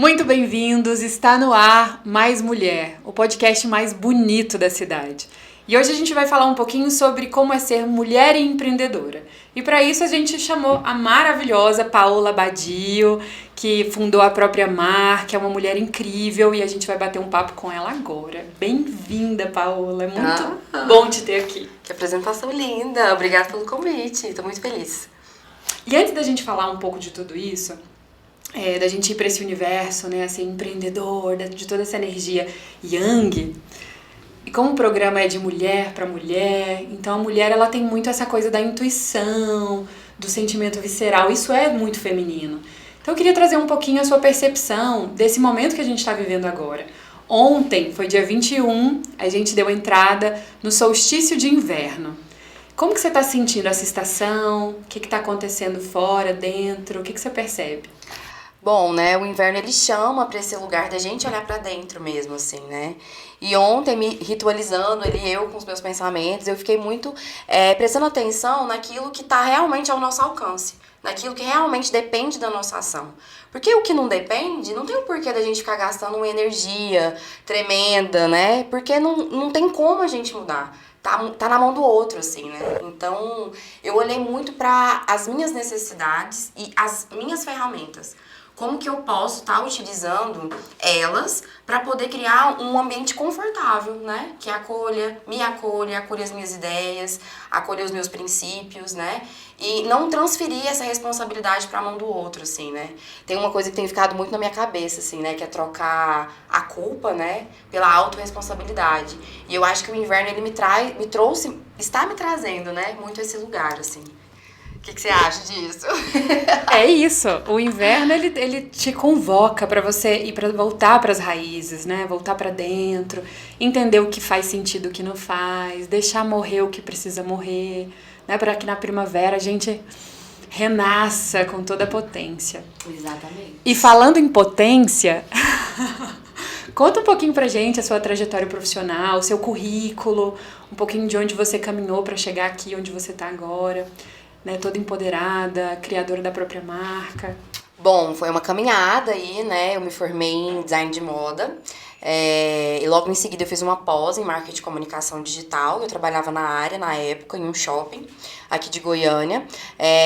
Muito bem-vindos, está no ar Mais Mulher, o podcast mais bonito da cidade. E hoje a gente vai falar um pouquinho sobre como é ser mulher e empreendedora. E para isso a gente chamou a maravilhosa Paola Badio, que fundou a própria marca, é uma mulher incrível e a gente vai bater um papo com ela agora. Bem-vinda, Paola, é muito bom te ter aqui. Que apresentação linda, obrigada pelo convite, estou muito feliz. E antes da gente falar um pouco de tudo isso, da gente ir para esse universo, né, ser empreendedor, de toda essa energia yang. E como o programa é de mulher para mulher, então a mulher ela tem muito essa coisa da intuição, do sentimento visceral, isso é muito feminino. Então eu queria trazer um pouquinho a sua percepção desse momento que a gente está vivendo agora. Ontem, foi dia 21, a gente deu entrada no solstício de inverno. Como que você está sentindo essa estação? O que está acontecendo fora, dentro? O que você percebe? Bom, né, o inverno ele chama pra esse lugar da gente olhar pra dentro mesmo, assim, né? E ontem, me ritualizando ali, eu com os meus pensamentos, eu fiquei muito prestando atenção naquilo que tá realmente ao nosso alcance, naquilo que realmente depende da nossa ação. Porque o que não depende, não tem o porquê da gente ficar gastando uma energia tremenda, né? Porque não tem como a gente mudar. Tá na mão do outro, assim, né? Então, eu olhei muito para as minhas necessidades e as minhas ferramentas. Como que eu posso estar utilizando elas para poder criar um ambiente confortável, né? Que acolha as minhas ideias, acolha os meus princípios, né? E não transferir essa responsabilidade para a mão do outro, assim, né? Tem uma coisa que tem ficado muito na minha cabeça, assim, né? Que é trocar a culpa, né? Pela autorresponsabilidade. E eu acho que o inverno, ele está me trazendo, né? Muito esse lugar, assim. O que você acha disso? É isso, o inverno ele te convoca para você ir para voltar para as raízes, né? Voltar para dentro, entender o que faz sentido, o que não faz, deixar morrer o que precisa morrer, né? Para que na primavera a gente renasça com toda a potência. Exatamente. E falando em potência, conta um pouquinho pra gente a sua trajetória profissional, o seu currículo, um pouquinho de onde você caminhou para chegar aqui onde você tá agora. Né, toda empoderada, criadora da própria marca. Bom, foi uma caminhada aí, né? Eu me formei em design de moda. E logo em seguida eu fiz uma pós em marketing de comunicação digital. Eu trabalhava na área, na época, em um shopping aqui de Goiânia,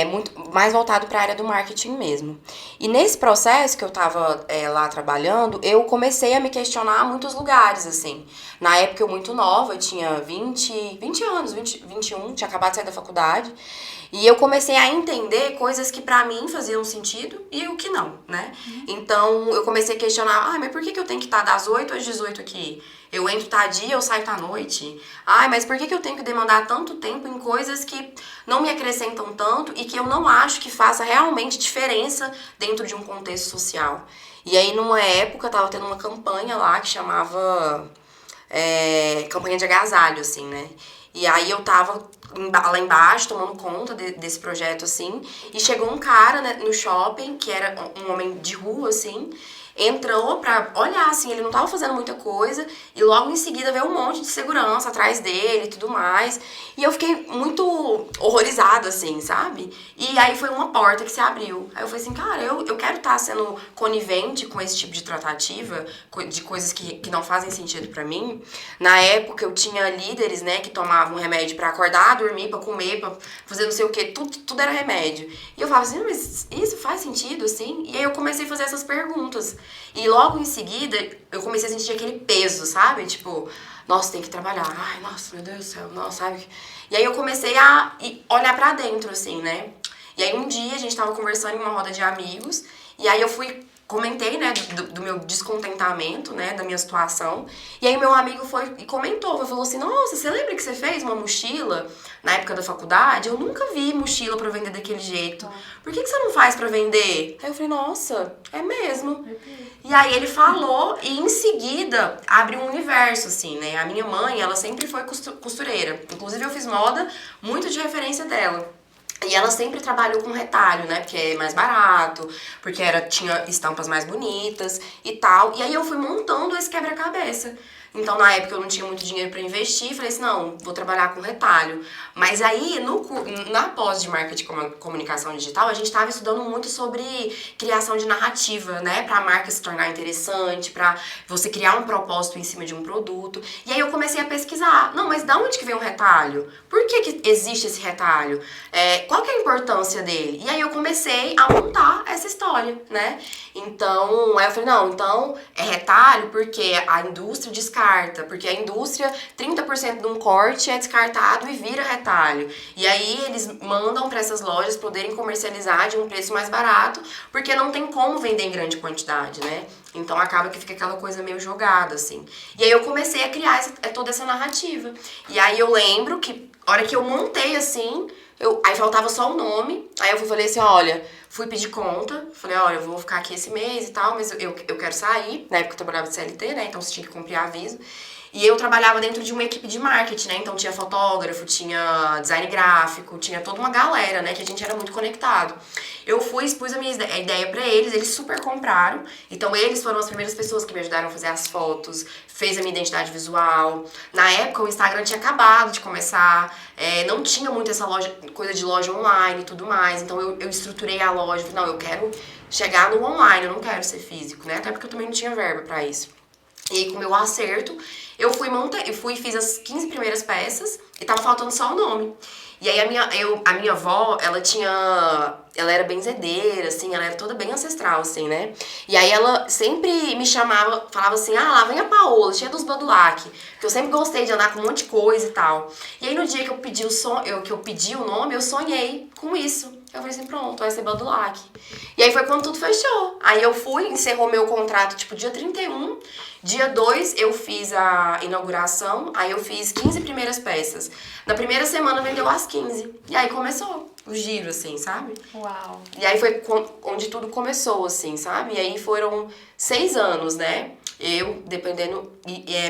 muito mais voltado para a área do marketing mesmo. E nesse processo que eu estava lá trabalhando, eu comecei a me questionar muitos lugares, assim. Na época eu muito nova, eu tinha 20 anos, 21, tinha acabado de sair da faculdade. E eu comecei a entender coisas que pra mim faziam sentido e o que não, né? Então, eu comecei a questionar, mas por que eu tenho que estar das 8 às 18 aqui? Eu entro tá dia, eu saio tá noite? Mas por que eu tenho que demandar tanto tempo em coisas que não me acrescentam tanto e que eu não acho que faça realmente diferença dentro de um contexto social? E aí, numa época, tava tendo uma campanha lá que chamava campanha de agasalho, assim, né? E aí eu tava lá embaixo, tomando conta desse projeto, assim, e chegou um cara, né, no shopping, que era um homem de rua, assim, entrou pra olhar, assim, ele não tava fazendo muita coisa, e logo em seguida veio um monte de segurança atrás dele e tudo mais, e eu fiquei muito horrorizada, assim, sabe? E aí foi uma porta que se abriu. Aí eu falei assim, cara, eu quero estar sendo conivente com esse tipo de tratativa, de coisas que não fazem sentido pra mim. Na época eu tinha líderes, né, que tomavam remédio pra acordar, dormir, pra comer, pra fazer não sei o que, tudo era remédio. E eu falava assim, mas isso faz sentido, assim? E aí eu comecei a fazer essas perguntas. E logo em seguida, eu comecei a sentir aquele peso, sabe? Tipo, nossa, tem que trabalhar. Ai, nossa, meu Deus do céu, nossa, sabe? E aí eu comecei a olhar pra dentro, assim, né? E aí um dia a gente tava conversando em uma roda de amigos, e aí eu comentei, né, do meu descontentamento, né, da minha situação. E aí meu amigo foi e comentou, falou assim, nossa, você lembra que você fez uma mochila na época da faculdade? Eu nunca vi mochila pra vender daquele jeito. Por que você não faz pra vender? Aí eu falei, nossa, é mesmo. E aí ele falou e em seguida abriu um universo, assim, né. A minha mãe, ela sempre foi costureira. Inclusive eu fiz moda muito de referência dela. E ela sempre trabalhou com retalho, né, porque é mais barato, porque tinha estampas mais bonitas e tal. E aí eu fui montando esse quebra-cabeça. Então, na época, eu não tinha muito dinheiro pra investir. Falei assim, não, vou trabalhar com retalho. Mas aí, na pós de marketing e comunicação digital, a gente tava estudando muito sobre criação de narrativa, né? Pra marca se tornar interessante, pra você criar um propósito em cima de um produto. E aí, eu comecei a pesquisar. Não, mas da onde que vem o retalho? Por que existe esse retalho? Qual que é a importância dele? E aí, eu comecei a montar essa história, né? Então, aí eu falei, não, então é retalho porque a indústria descarta, porque a indústria, 30% de um corte é descartado e vira retalho. E aí eles mandam para essas lojas poderem comercializar de um preço mais barato, porque não tem como vender em grande quantidade, né? Então acaba que fica aquela coisa meio jogada, assim. E aí eu comecei a criar toda essa narrativa. E aí eu lembro que, a hora que eu montei, assim, aí faltava só o nome, aí eu falei assim, olha, fui pedir conta, falei, olha, eu vou ficar aqui esse mês e tal, mas eu quero sair, na época eu trabalhava de CLT, né, então você tinha que cumprir aviso. E eu trabalhava dentro de uma equipe de marketing, né, então tinha fotógrafo, tinha design gráfico, tinha toda uma galera, né, que a gente era muito conectado. Eu expus a minha ideia pra eles, eles super compraram, então eles foram as primeiras pessoas que me ajudaram a fazer as fotos, fez a minha identidade visual. Na época o Instagram tinha acabado de começar, não tinha muito essa coisa de loja online e tudo mais, então eu estruturei a loja, falei, não, eu quero chegar no online, eu não quero ser físico, né, até porque eu também não tinha verba pra isso. E aí, com o meu acerto, eu fui fiz as 15 primeiras peças e tava faltando só o nome. E aí a minha avó, ela era benzedeira, assim, ela era toda bem ancestral, assim, né? E aí ela sempre me chamava, falava assim, lá vem a Paola, cheia dos Badulac, que eu sempre gostei de andar com um monte de coisa e tal. E aí no dia que eu pedi o nome, eu sonhei com isso. Eu falei assim, pronto, vai ser Badulac. E aí foi quando tudo fechou. Aí eu encerrou meu contrato, tipo, dia 31. Dia 2 eu fiz a inauguração, aí eu fiz 15 primeiras peças. Na primeira semana vendeu as 15. E aí começou o giro, assim, sabe? Uau! E aí foi onde tudo começou, assim, sabe? E aí foram 6 anos, né? Eu,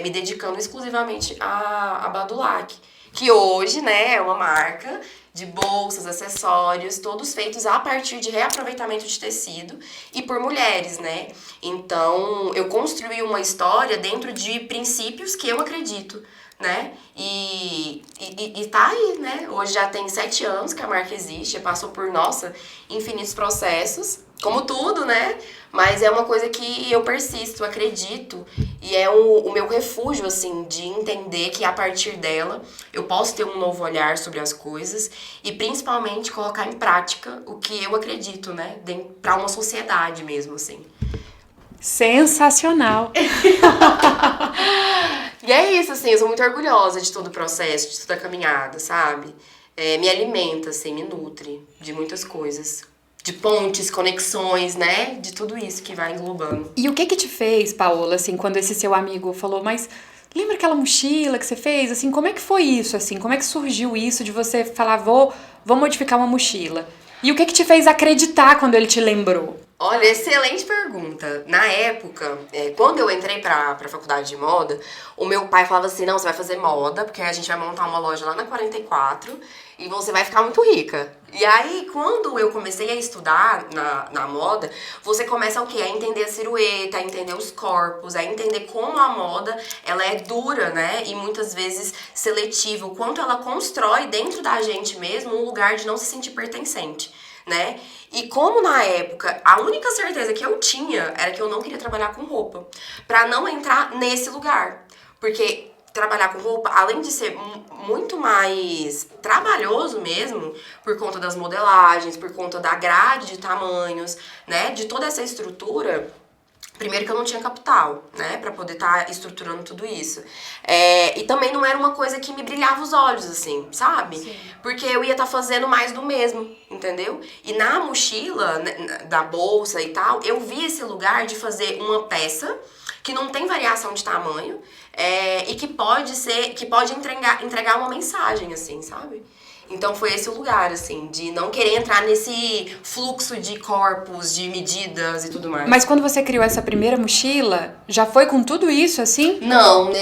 me dedicando exclusivamente a Badulac. Que hoje, né, é uma marca de bolsas, acessórios, todos feitos a partir de reaproveitamento de tecido e por mulheres, né? Então, eu construí uma história dentro de princípios que eu acredito, né? E tá aí, né? Hoje já tem 7 anos que a marca existe, já passou por, nossa, infinitos processos, como tudo, né? Mas é uma coisa que eu persisto, acredito, e é o meu refúgio, assim, de entender que a partir dela eu posso ter um novo olhar sobre as coisas e principalmente colocar em prática o que eu acredito, né? Pra uma sociedade mesmo, assim. Sensacional! E é isso, assim, eu sou muito orgulhosa de todo o processo, de toda a caminhada, sabe? Me alimenta, assim, me nutre de muitas coisas. De pontes, conexões, né? De tudo isso que vai englobando. E o que te fez, Paola, assim, quando esse seu amigo falou, mas lembra aquela mochila que você fez? Assim, como é que foi isso, assim? Como é que surgiu isso de você falar, vou modificar uma mochila? E o que te fez acreditar quando ele te lembrou? Olha, excelente pergunta. Na época, quando eu entrei pra faculdade de moda, o meu pai falava assim, não, você vai fazer moda, porque a gente vai montar uma loja lá na 44 e você vai ficar muito rica. E aí, quando eu comecei a estudar na moda, você começa o quê? A entender a silhueta, a entender os corpos, a entender como a moda, ela é dura, né? E muitas vezes seletiva, o quanto ela constrói dentro da gente mesmo um lugar de não se sentir pertencente, né? E como na época a única certeza que eu tinha era que eu não queria trabalhar com roupa, pra não entrar nesse lugar. Porque trabalhar com roupa, além de ser muito mais trabalhoso mesmo, por conta das modelagens, por conta da grade de tamanhos, né, de toda essa estrutura, primeiro que eu não tinha capital, né, pra poder estar estruturando tudo isso. E também não era uma coisa que me brilhava os olhos, assim, sabe? Sim. Porque eu ia estar fazendo mais do mesmo, entendeu? E na mochila, da bolsa e tal, eu vi esse lugar de fazer uma peça que não tem variação de tamanho, e que pode entregar uma mensagem, assim, sabe? Então foi esse o lugar, assim, de não querer entrar nesse fluxo de corpos, de medidas e tudo mais. Mas quando você criou essa primeira mochila, já foi com tudo isso, assim? Não,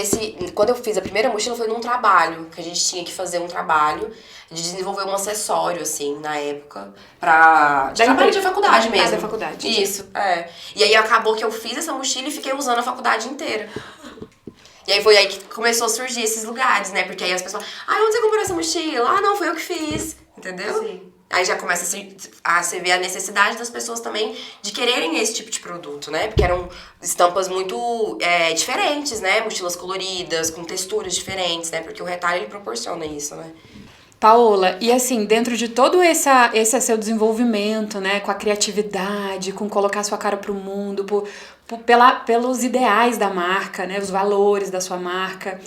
quando eu fiz a primeira mochila foi num trabalho, que a gente tinha que fazer um trabalho de desenvolver um acessório, assim, na época, de trabalho de faculdade mesmo. Da faculdade. Isso, E aí acabou que eu fiz essa mochila e fiquei usando a faculdade inteira. E aí foi aí que começou a surgir esses lugares, né? Porque aí as pessoas, onde você comprou essa mochila? Ah, não, foi eu que fiz, entendeu? Sim. Aí já começa a se ver a necessidade das pessoas também de quererem esse tipo de produto, né? Porque eram estampas muito diferentes, né? Mochilas coloridas, com texturas diferentes, né? Porque o retalho, ele proporciona isso, né? Paola, e assim, dentro de todo esse seu desenvolvimento, né, com a criatividade, com colocar sua cara pro mundo, pelos ideais da marca, né, os valores da sua marca,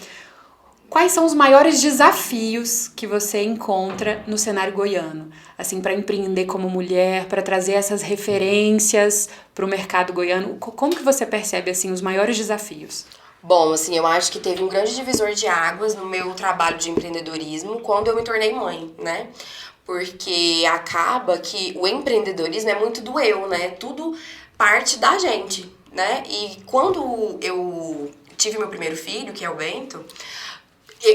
quais são os maiores desafios que você encontra no cenário goiano? Assim, para empreender como mulher, para trazer essas referências para o mercado goiano, como que você percebe, assim, os maiores desafios? Bom, assim, eu acho que teve um grande divisor de águas no meu trabalho de empreendedorismo quando eu me tornei mãe, né? Porque acaba que o empreendedorismo é muito do eu, né? Tudo parte da gente, né? E quando eu tive meu primeiro filho, que é o Bento,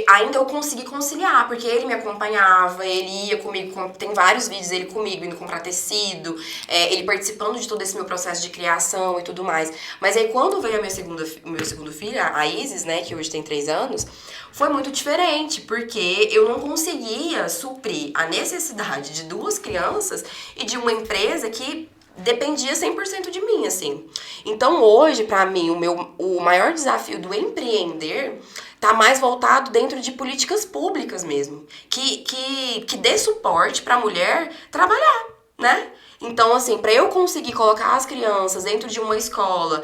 ainda eu consegui conciliar, porque ele me acompanhava, ele ia comigo, tem vários vídeos dele comigo, indo comprar tecido, ele participando de todo esse meu processo de criação e tudo mais. Mas aí quando veio o meu segundo filho, a Isis, né, que hoje tem 3 anos, foi muito diferente, porque eu não conseguia suprir a necessidade de 2 crianças e de uma empresa que dependia 100% de mim, assim. Então hoje, pra mim, o maior desafio do empreender tá mais voltado dentro de políticas públicas mesmo, que dê suporte pra mulher trabalhar, né? Então, assim, para eu conseguir colocar as crianças dentro de uma escola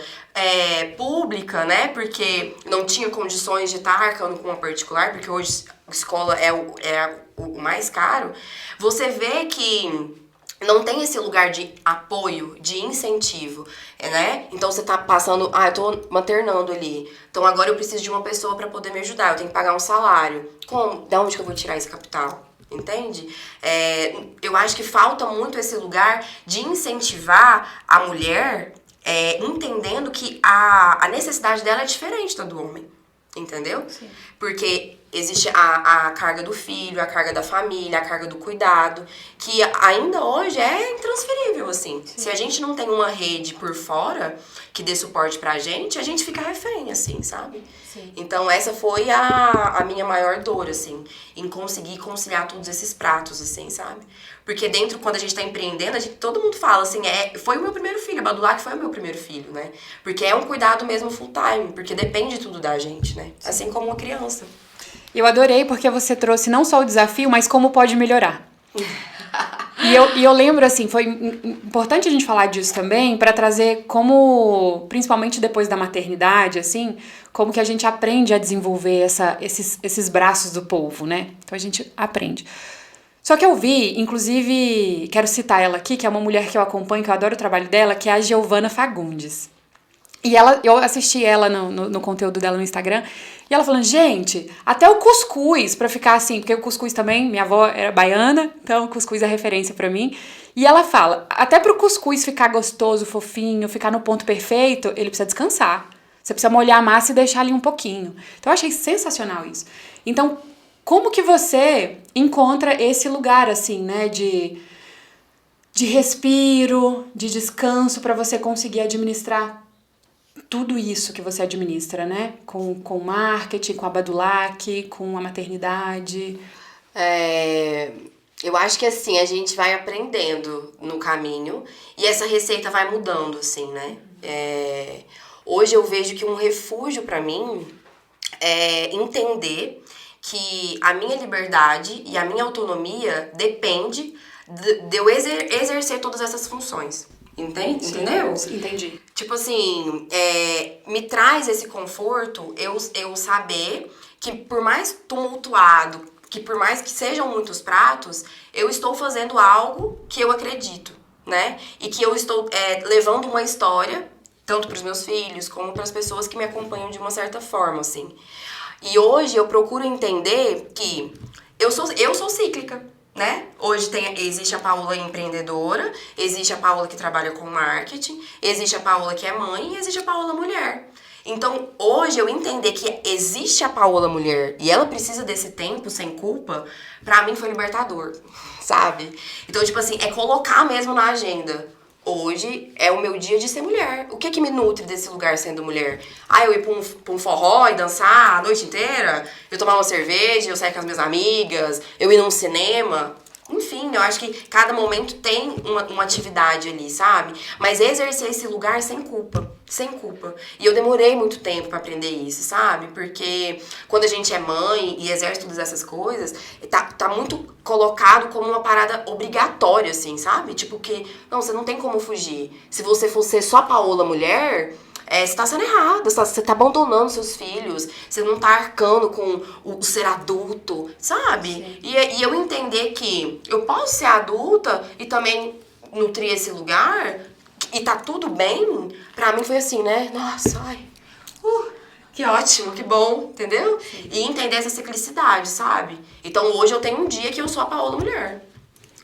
pública, né? Porque não tinha condições de estar arcando com uma particular, porque hoje a escola é o mais caro, você vê que não tem esse lugar de apoio, de incentivo, né? Então você tá passando, eu tô maternando ali. Então agora eu preciso de uma pessoa para poder me ajudar, eu tenho que pagar um salário. Como? Da onde que eu vou tirar esse capital? Entende? Eu acho que falta muito esse lugar de incentivar a mulher, entendendo que a necessidade dela é diferente da do homem. Entendeu? Sim. Porque existe a carga do filho, a carga da família, a carga do cuidado, que ainda hoje é intransferível, assim. Sim. Se a gente não tem uma rede por fora que dê suporte pra gente fica refém, assim, sabe? Sim. Então essa foi a minha maior dor, assim, em conseguir conciliar todos esses pratos, assim, sabe? Porque dentro, quando a gente tá empreendendo, todo mundo fala assim, foi o meu primeiro filho, a Badulac foi o meu primeiro filho, né? Porque é um cuidado mesmo full time, porque depende tudo da gente, né? Assim como uma criança. Eu adorei porque você trouxe não só o desafio, mas como pode melhorar. E eu lembro, assim, foi importante a gente falar disso também, para trazer como, principalmente depois da maternidade, assim, como que a gente aprende a desenvolver esses braços do polvo, né? Então a gente aprende. Só que eu vi, inclusive, quero citar ela aqui, que é uma mulher que eu acompanho, que eu adoro o trabalho dela, que é a Giovana Fagundes. E eu assisti ela no conteúdo dela no Instagram, e ela falando, gente, até o cuscuz, pra ficar assim, porque o cuscuz também, minha avó era baiana, então o cuscuz é referência pra mim. E ela fala, até pro cuscuz ficar gostoso, fofinho, ficar no ponto perfeito, ele precisa descansar. Você precisa molhar a massa e deixar ali um pouquinho. Então eu achei sensacional isso. Então, como que você encontra esse lugar, assim, né, de respiro, de descanso, pra você conseguir administrar tudo isso que você administra, né? Com marketing, com a Badulac, com a maternidade. Eu acho que assim, a gente vai aprendendo no caminho e essa receita vai mudando, assim, né? Hoje eu vejo que um refúgio pra mim é entender que a minha liberdade e a minha autonomia depende de eu exercer todas essas funções. Entendeu? Entendi. Tipo assim, me traz esse conforto eu saber que por mais tumultuado, que por mais que sejam muitos pratos, eu estou fazendo algo que eu acredito, né? E que eu estou levando uma história, tanto para os meus filhos, como para as pessoas que me acompanham de uma certa forma, assim. E hoje eu procuro entender que eu sou cíclica. Né? Hoje existe a Paola empreendedora, existe a Paola que trabalha com marketing, existe a Paola que é mãe e existe a Paola mulher. Então, hoje eu entender que existe a Paola mulher e ela precisa desse tempo sem culpa, pra mim foi libertador, sabe? Então, tipo assim, é colocar mesmo na agenda. hoje é o meu dia de ser mulher. O que me nutre desse lugar sendo mulher? Eu ir pra um forró e dançar a noite inteira? Eu tomar uma cerveja, eu sair com as minhas amigas, eu ir num cinema? Enfim, eu acho que cada momento tem uma atividade ali, sabe? Mas exercer esse lugar sem culpa. Sem culpa. E eu demorei muito tempo pra aprender isso, sabe? Porque quando a gente é mãe e exerce todas essas coisas, tá muito colocado como uma parada obrigatória, assim, sabe? Tipo que, não, você não tem como fugir. Se você for ser só Paola mulher, você tá sendo errado, você tá abandonando seus filhos, você não tá arcando com o ser adulto, sabe? E eu entender que eu posso ser adulta e também nutrir esse lugar e tá tudo bem, pra mim foi assim, né? Nossa, que ótimo, que bom, entendeu? E entender essa ciclicidade, sabe? Então hoje eu tenho um dia que eu sou a Paola mulher.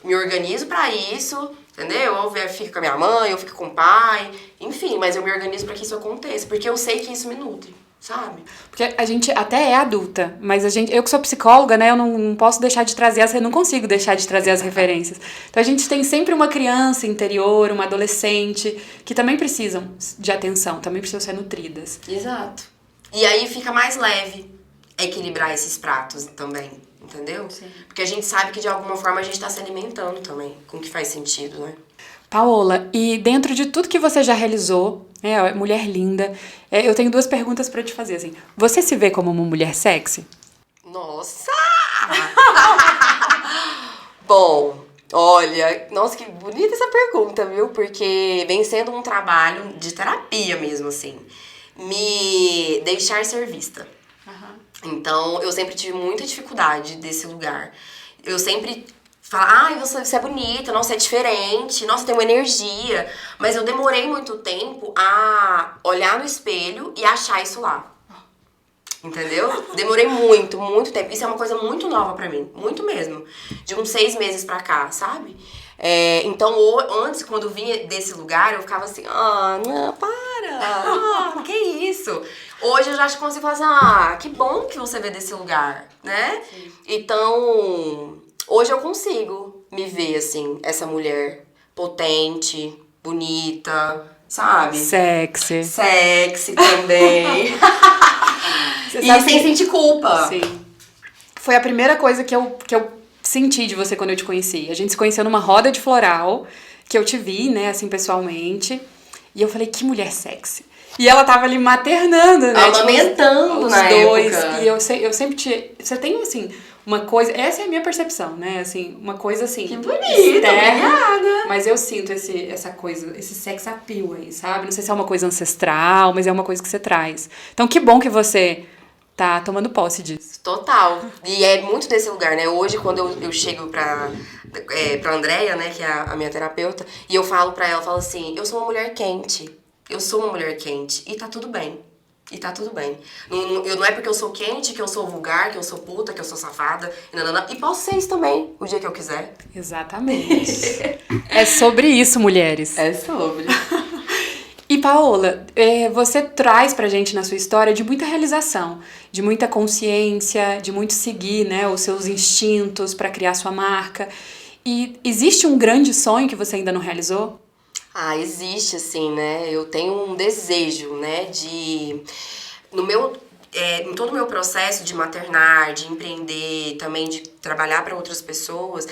Me organizo pra isso, entendeu? Eu fico com a minha mãe, eu fico com o pai, enfim, mas eu me organizo pra que isso aconteça, porque eu sei que isso me nutre, sabe? Porque a gente até é adulta, mas eu que sou psicóloga, né, eu não posso deixar de trazer, eu não consigo deixar de trazer as referências. Então a gente tem sempre uma criança interior, uma adolescente, que também precisam de atenção, também precisam ser nutridas. Exato. E aí fica mais leve equilibrar esses pratos também, entendeu? Sim. Porque a gente sabe que de alguma forma a gente tá se alimentando também, com o que faz sentido, né? Paola, e dentro de tudo que você já realizou, mulher linda, eu tenho 2 perguntas pra te fazer, assim. Você se vê como uma mulher sexy? Nossa! Bom, olha, nossa, que bonita essa pergunta, viu? Porque vem sendo um trabalho de terapia mesmo, assim. Me deixar ser vista. Então, eu sempre tive muita dificuldade desse lugar. Eu sempre falo, você é bonita, nossa, é diferente, nossa, tem uma energia. Mas eu demorei muito tempo a olhar no espelho e achar isso lá. Entendeu? Demorei muito, muito tempo. Isso é uma coisa muito nova pra mim, muito mesmo. De uns 6 meses pra cá, sabe? Então, antes, quando eu vinha desse lugar, eu ficava assim, não, para, que isso? Hoje eu já consigo falar assim, que bom que você vê desse lugar, né? Sim. Então, hoje eu consigo me ver, assim, essa mulher potente, bonita, sabe? Sexy também. E sem sentir culpa. Sim. Foi a primeira coisa que eu senti de você quando eu te conheci. A gente se conheceu numa roda de floral, que eu te vi, né, assim, pessoalmente. E eu falei, que mulher sexy. E ela tava ali maternando, né? Amamentando na época. E eu sempre você tem, assim, uma coisa... Essa é a minha percepção, né? Assim, uma coisa, assim... Que bonita, obrigada. Mas eu sinto essa coisa, esse sex appeal aí, sabe? Não sei se é uma coisa ancestral, mas é uma coisa que você traz. Então, que bom que você tá tomando posse disso. Total. E é muito desse lugar, né? Hoje, quando eu chego pra Andréia, né, que é a minha terapeuta, e eu falo pra ela, eu falo assim, eu sou uma mulher quente. Eu sou uma mulher quente. E tá tudo bem. E tá tudo bem. Não é porque eu sou quente que eu sou vulgar, que eu sou puta, que eu sou safada. E posso ser isso também, o dia que eu quiser. Exatamente. É sobre isso, mulheres. É sobre. E Paola, você traz pra gente na sua história de muita realização, de muita consciência, de muito seguir, né, os seus instintos pra criar sua marca. E existe um grande sonho que você ainda não realizou? Existe, assim, né? Eu tenho um desejo, né, em todo o meu processo de maternar, de empreender, também de trabalhar para outras pessoas,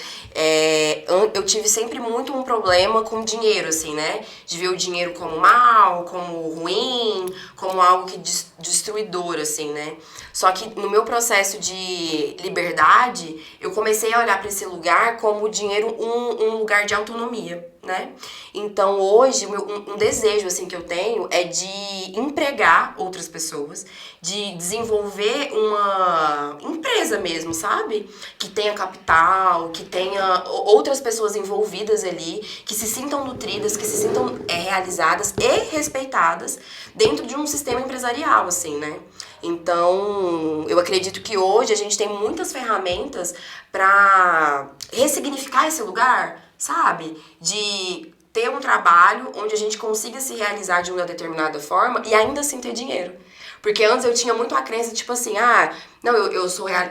eu tive sempre muito um problema com dinheiro, assim, né? De ver o dinheiro como mal, como ruim, como algo que destruidor, assim, né? Só que no meu processo de liberdade, eu comecei a olhar para esse lugar como o dinheiro um lugar de autonomia, né? Então hoje um desejo assim que eu tenho é de empregar outras pessoas, de desenvolver uma empresa mesmo, sabe? Que tenha capital, que tenha outras pessoas envolvidas ali, que se sintam nutridas, que se sintam realizadas e respeitadas dentro de um sistema empresarial, assim, né? Então, eu acredito que hoje a gente tem muitas ferramentas para ressignificar esse lugar, sabe? De ter um trabalho onde a gente consiga se realizar de uma determinada forma e ainda assim ter dinheiro. Porque antes eu tinha muito a crença, tipo assim,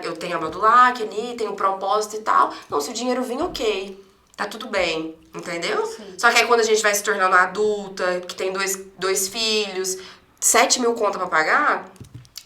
eu tenho a Badulac ali, tenho o propósito e tal. Não, se o dinheiro vir, ok. tá tudo bem, entendeu? Sim. Só que aí quando a gente vai se tornando adulta, que tem dois filhos, 7 mil contas pra pagar,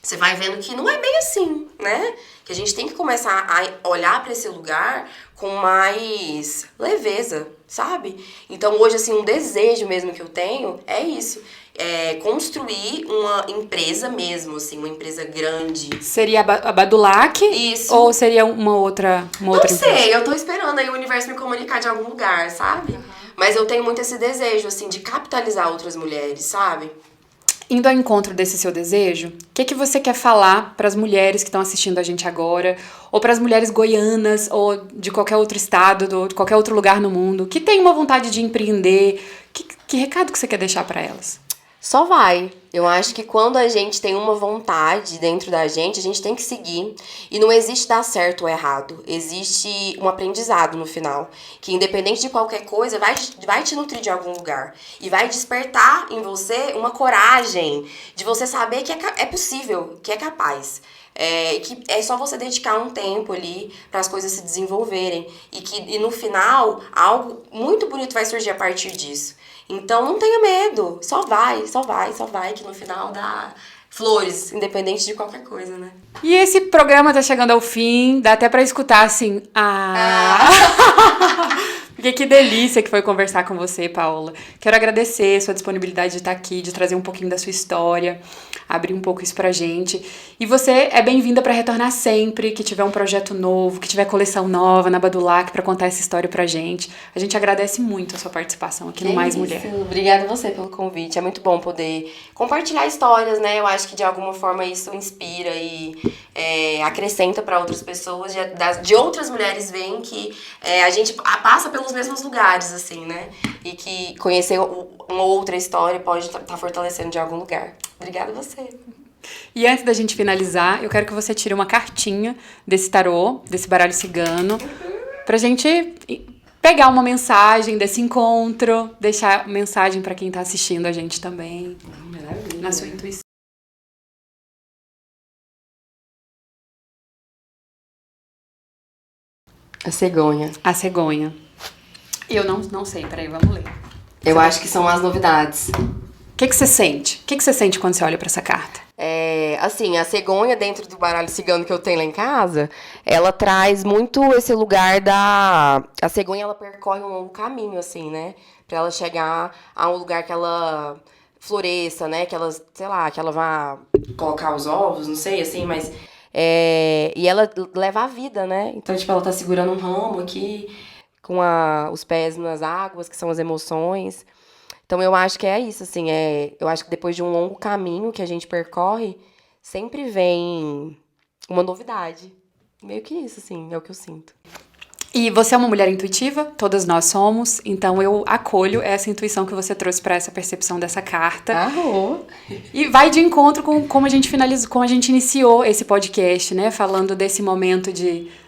você vai vendo que não é bem assim, né? Que a gente tem que começar a olhar pra esse lugar com mais leveza, sabe? Então hoje, assim, um desejo mesmo que eu tenho é isso. É construir uma empresa mesmo, assim, uma empresa grande. Seria a Badulac? Isso. Ou seria uma outra Não sei, empresa? eu tô esperando aí o universo me comunicar de algum lugar, sabe? Uhum. Mas eu tenho muito esse desejo, assim, de capitalizar outras mulheres, sabe? Indo ao encontro desse seu desejo, o que você quer falar para as mulheres que estão assistindo a gente agora, ou para as mulheres goianas, ou de qualquer outro estado, de qualquer outro lugar no mundo, que tem uma vontade de empreender? Que recado que você quer deixar para elas? Só vai. Eu acho que quando a gente tem uma vontade dentro da gente, a gente tem que seguir. E não existe dar certo ou errado. Existe um aprendizado no final. Que independente de qualquer coisa, vai te nutrir de algum lugar. E vai despertar em você uma coragem de você saber que é possível, que é capaz. Que é só você dedicar um tempo ali para as coisas se desenvolverem. E no final, algo muito bonito vai surgir a partir disso. Então não tenha medo, só vai, que no final dá flores, independente de qualquer coisa, né? E esse programa tá chegando ao fim, dá até pra escutar assim, Porque que delícia que foi conversar com você, Paola. Quero agradecer a sua disponibilidade de estar aqui, de trazer um pouquinho da sua história, abrir um pouco isso pra gente. E você é bem-vinda para retornar sempre, que tiver um projeto novo, que tiver coleção nova na Badulac para contar essa história pra gente. A gente agradece muito a sua participação aqui no Mais Mulher. Obrigada a você pelo convite. É muito bom poder compartilhar histórias, né? Eu acho que de alguma forma isso inspira e acrescenta para outras pessoas, de outras mulheres veem que a gente passa pelos mesmos lugares, assim, né? E que conhecer uma outra história pode estar fortalecendo de algum lugar. Obrigada a você. E antes da gente finalizar, eu quero que você tire uma cartinha desse tarô, desse baralho cigano, pra gente pegar uma mensagem desse encontro, deixar mensagem pra quem tá assistindo a gente também. Maravilha. Na sua intuição. A cegonha. A cegonha. Eu não sei, peraí, vamos ler. Eu acho que são as novidades. O que você sente? O que você sente quando você olha pra essa carta? Assim, a cegonha dentro do baralho cigano que eu tenho lá em casa, ela traz muito esse lugar A cegonha, ela percorre um longo caminho, assim, né? Pra ela chegar a um lugar que ela floresça, né? Que ela, sei lá, que ela vá colocar os ovos, não sei, assim, mas... E ela leva a vida, né? Então, tipo, ela tá segurando um ramo aqui, com os pés nas águas, que são as emoções. Então, eu acho que é isso, assim, eu acho que depois de um longo caminho que a gente percorre, sempre vem uma novidade. Meio que isso, assim, é o que eu sinto. E você é uma mulher intuitiva, todas nós somos, então eu acolho essa intuição que você trouxe para essa percepção dessa carta. Arrou! E vai de encontro com como a gente finalizou, como a gente iniciou esse podcast, né? Falando desse momento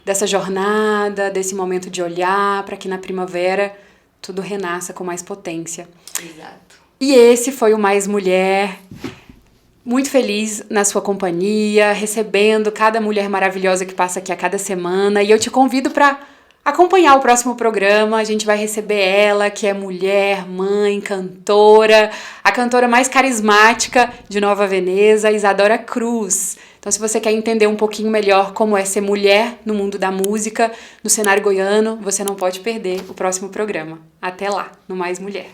dessa jornada, desse momento de olhar para que na primavera tudo renasça com mais potência. Exato. E esse foi o Mais Mulher. Muito feliz na sua companhia, recebendo cada mulher maravilhosa que passa aqui a cada semana. E eu te convido para acompanhar o próximo programa. A gente vai receber ela, que é mulher, mãe, cantora, a cantora mais carismática de Nova Veneza, Isadora Cruz. Então, se você quer entender um pouquinho melhor como é ser mulher no mundo da música, no cenário goiano, você não pode perder o próximo programa. Até lá, no Mais Mulher.